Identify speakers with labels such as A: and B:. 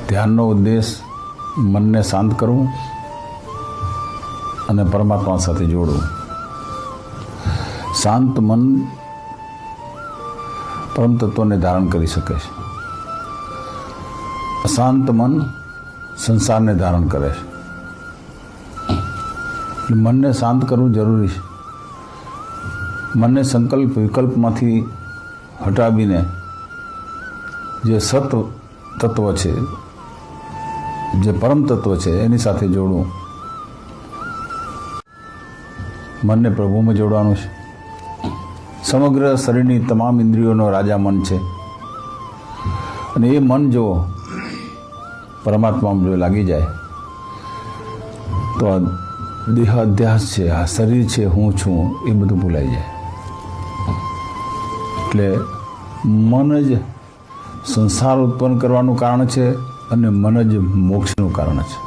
A: ધ્યાનનો ઉદ્દેશ મનને શાંત કરવું અને પરમાત્મા સાથે જોડવું. શાંત મન પરમ તત્વને ધારણ કરી શકે છે. અશાંત મન સંસારને ધારણ કરે છે. મનને શાંત કરવું જરૂરી છે. મનને સંકલ્પ વિકલ્પમાંથી હટાવીને જે સત તત્વ છે, જે પરમ તત્વ છે એની સાથે જોડવું. મનને પ્રભુમાં જોડવાનું છે. સમગ્ર શરીરની તમામ ઇન્દ્રિયોનો રાજા મન છે અને એ મન જો પરમાત્મામાં જો લાગી જાય તો આ દેહ અધ્યાસ છે, આ શરીર છે, હું છું, એ બધું ભૂલાઈ જાય. એટલે મન જ સંસાર ઉત્પન્ન કરવાનું કારણ છે અને મન જ મોક્ષનું કારણ છે.